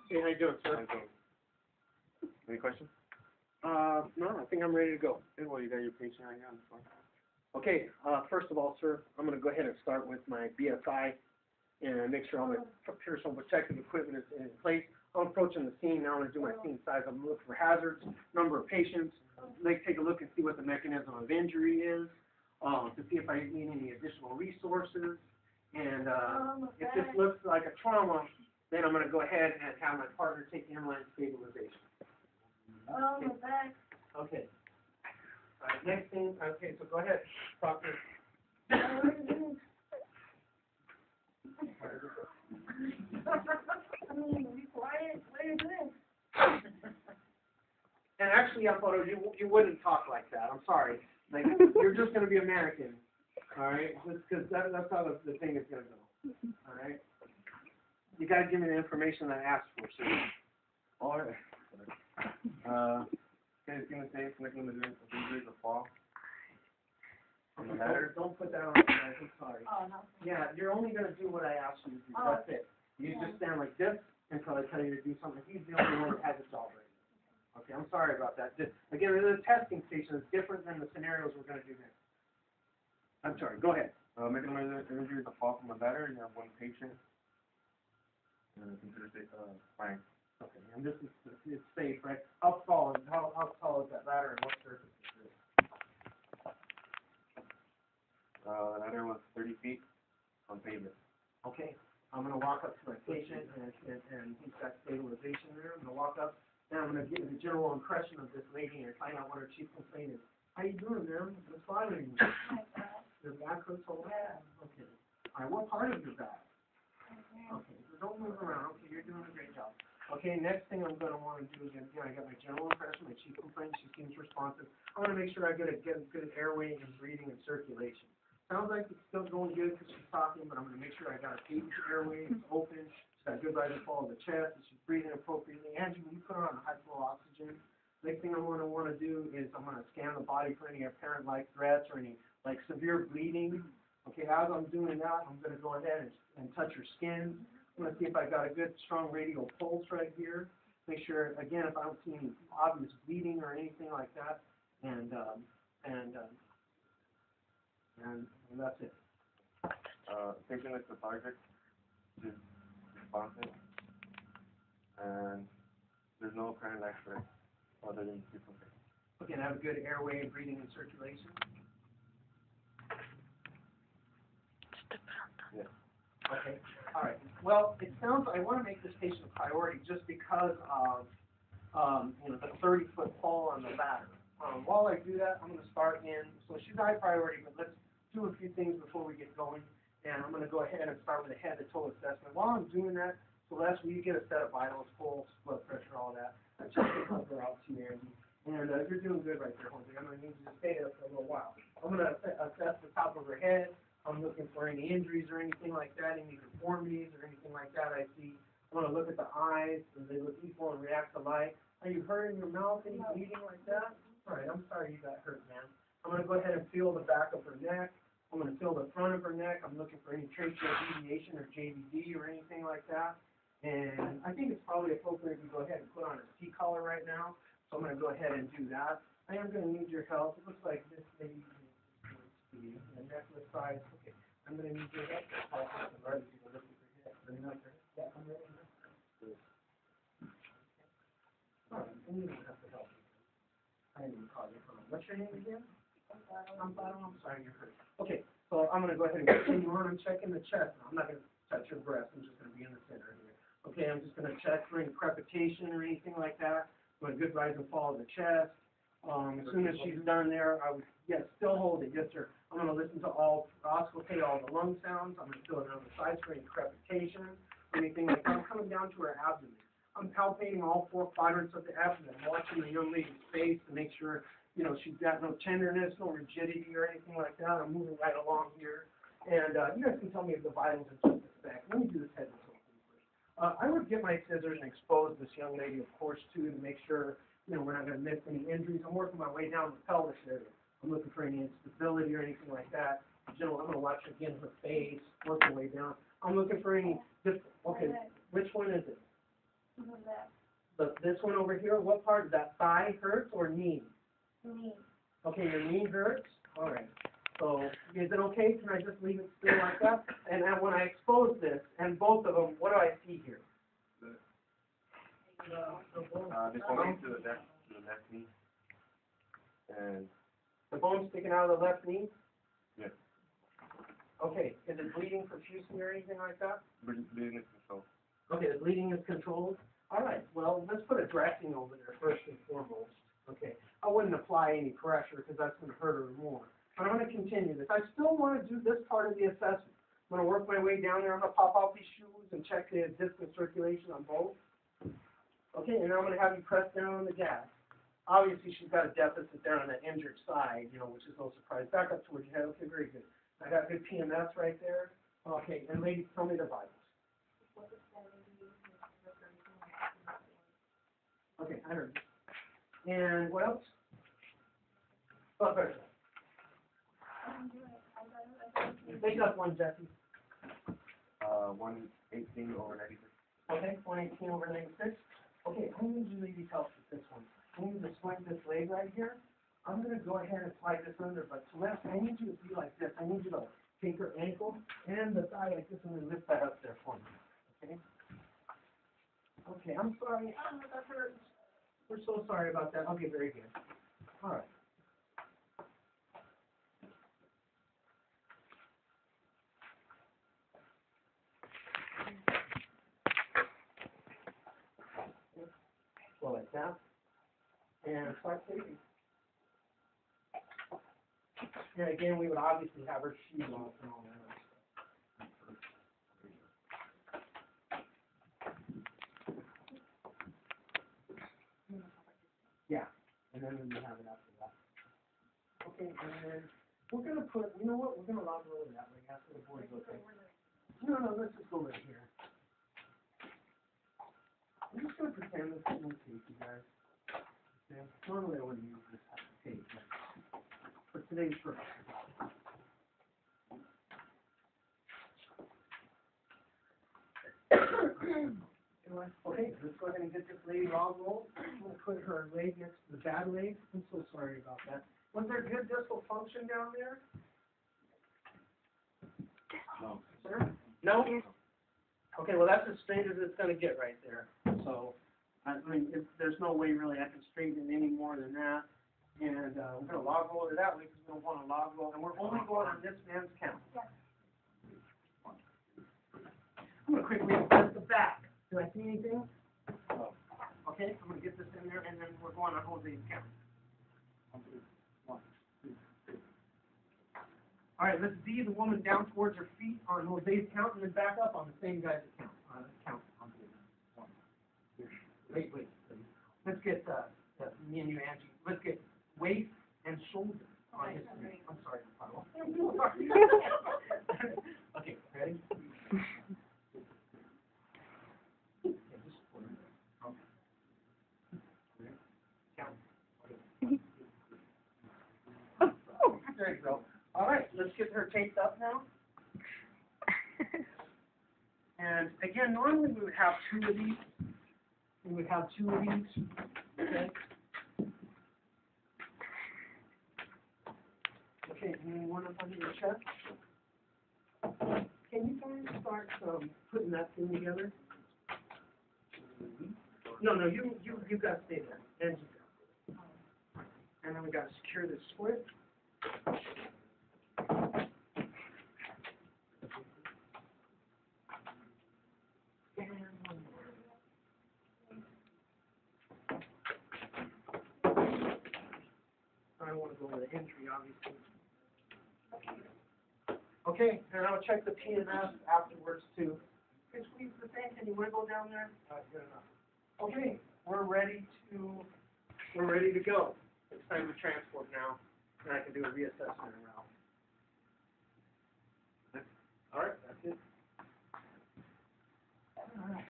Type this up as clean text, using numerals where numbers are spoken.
Hey, how you doing, sir? Any questions? No, I think I'm ready to go. Hey, well, you got your patient right here on the phone. Okay, first of all, sir, I'm going to go ahead and start with my BSI and make sure all my personal protective equipment is in place. I'm approaching the scene now. I'm going to do my scene size. I'm going to look for hazards, number of patients, take a look and see what the mechanism of injury is, to see if I need any additional resources. And if this looks like a trauma, then I'm going to go ahead and have my partner take inline stabilization. Oh, my back. Okay. All right, next thing, okay, so go ahead, Proctor. Be quiet. What are you doing? And actually, I thought you wouldn't talk like that. I'm sorry. Like, you're just going to be American, all right? Because that's how the thing is going to go, all right? You got to give me the information that I asked for, sir. All right. Okay, it's going to say something with the fall. On the ladder. Don't put that on the ladder. I'm sorry. Oh, no. Yeah, you're only going to do what I asked you to do. Oh. That's it. You just stand like this until I tell you to do something. He's the only one that has it all right. Okay, I'm sorry about that. Just, again, the testing station is different than the scenarios we're going to do next. I'm sorry. Go ahead. Making injury is a fall from a ladder. You have one patient. Consider fine. Okay, and this is it's safe, right? How tall is that ladder and what surface is it? The ladder was 30 feet on pavement. Okay, I'm going to walk up to my patient and he's got stabilization there. I'm going to walk up and I'm going to give the general impression of this lady and find out what her chief complaint is. How you doing, ma'am? What's bothering you? Your back hurts a lot? Okay. All right, what part of your back? Okay, so don't move around. Okay, you're doing a great job. Okay, next thing I'm going to want to do is, again, I got my general impression, my chief complaint, she seems responsive. I want to make sure I get a good airway and breathing and circulation. Sounds like it's still going good because she's talking, but I'm going to make sure I got a patent airway, it's open, she's got good rise and fall of the chest, and she's breathing appropriately. Angie, when you put her on high flow oxygen, next thing I'm going to want to do is I'm going to scan the body for any apparent life threats or any like severe bleeding. Okay, as I'm doing that, I'm going to go ahead and touch her skin. I'm going to see if I got a good strong radial pulse right here. Make sure, again, if I don't see any obvious bleeding or anything like that, and that's it. Patient is lethargic, is responsive, and there's no apparent life threat other than the complaint. Okay, and have a good airway and breathing and circulation. Yeah. Okay, all right. Well, it sounds, I want to make this patient a priority just because of, the 30-foot fall on the ladder. While I do that, I'm going to start in, so she's high priority, but let's do a few things before we get going. And I'm going to go ahead and start with a head-to-toe assessment. While I'm doing that, Celeste, will you get a set of vitals, pulse, blood pressure, all that? I check the cover out to you, Andy. And you're doing good right there, Jose. I'm going to need you to stay there for a little while. I'm going to assess the top of her head. I'm looking for any injuries or anything like that, any deformities or anything like that I see. I want to look at the eyes. Do they look equal and react alike? Are you hurting your mouth? Any bleeding like that? All right, I'm sorry you got hurt, man. I'm going to go ahead and feel the back of her neck. I'm going to feel the front of her neck. I'm looking for any tracheal deviation or JVD or anything like that. And I think it's probably appropriate to go ahead and put on a C-collar right now. So I'm going to go ahead and do that. I am going to need your help. It looks like this maybe the necklace size. Okay, I'm going to need your help. I'm ready to go look at your head. Yeah, I'm ready. All right, and you don't have to help me. I didn't even call you. What's your name again? I'm sorry you're hurt. Okay, so I'm going to go ahead and continue on. I'm checking the chest. I'm not going to touch your breast. I'm just going to be in the center here. Okay, I'm just going to check for any crepitation or anything like that. For a good rise and fall of the chest. As soon as she's done there, yes, still hold it. Yes, sir. I'm going to listen to auscultate all the lung sounds. I'm going to feel it on the sides for any crepitation, anything like that. I'm coming down to her abdomen. I'm palpating all 4 quadrants of the abdomen. I'm watching the young lady's face to make sure, she's got no tenderness, no rigidity or anything like that. I'm moving right along here. And you guys can tell me if the vitals are just a sec. Let me do this head to toe first. I would get my scissors and expose this young lady, of course, too, to make sure, we're not going to miss any injuries. I'm working my way down the pelvis area. I'm looking for any instability or anything like that. I'm going to watch again her face, work my way down. I'm looking for any, okay, which one is it? The left. This one over here, what part, is that thigh hurts or knee? Knee. Okay, your knee hurts? All right. So, is it okay? Can I just leave it still like that? And then when I expose this, and both of them, what do I see here? Deformity to the left knee. And, The bone sticking out of the left knee? yes, Okay, is it bleeding profusely or anything like that? bleeding is controlled. Okay, the bleeding is controlled? All right, well, let's put a dressing over there first and foremost. Okay, I wouldn't apply any pressure because that's going to hurt her more. But I'm going to continue this. I still want to do this part of the assessment. I'm going to work my way down there. I'm going to pop off these shoes and check the disc and circulation on both. Okay, and now I'm going to have you press down on the gas. Obviously, she's got a deficit there on the injured side, which is no surprise. Back up towards your head. Okay, very good. I got good PMS right there. Okay, and ladies, tell me the vitals. Okay, I heard you. And what else? Blood pressure. Take up one, Jesse. 118/96. Okay, 118/96. Okay, I need you ladies help with this one. I need you to swing this leg right here. I'm going to go ahead and slide this under, but Celeste, I need you to be like this. I need you to take her ankle and the thigh like this and then lift that up there for me. Okay? Okay, I'm sorry. Oh, that hurts. We're so sorry about that. Okay, very good. All right. Go like that. And start taking. And again, we would obviously have her shoes off and all that other stuff. Yeah, and then we have it after that. Okay, and then we're gonna put, you know what, we're gonna log roll that way after the board's okay. No, let's just go right here. I'm just gonna pretend this is one tape, you guys. Okay, normally I wouldn't use this type of tape, but for today's purpose. Okay, let's go ahead and get this lady log rolled. I'm gonna put her leg next to the bad leg. I'm so sorry about that. Was there good distal function down there? No. Sir? No? Okay, well, that's as straight as it's gonna get right there. So, I mean, there's no way really I can straighten it any more than that. And, we're gonna log roll it that way because we don't want to log roll, and we're only going on this man's count. I'm gonna quickly assess the back. Do I see anything? No. Okay, I'm gonna get this in there, and then we're going on Jose's count. All right, let's Z the woman down towards her feet on Jose's count, and then back up on the same guy's count. Wait. Let's get me and you, Angie. Let's get waist and shoulder on his feet. I'm sorry, Pablo. Okay, ready? There you go. All right, let's get her taped up now. And again, normally we would have two of these. Okay. Okay, and then one up under your chest. Can you guys start putting that thing together? No, you got to stay there. And then we got to secure this split. And one more. I want to go over the injury, obviously. Okay, and I'll check the PMS afterwards too. Can you squeeze the thing? Can you wiggle down there? Good enough. Okay, we're ready to go. It's time to transport now, and I can do a reassessment around. All right, that's it. All right.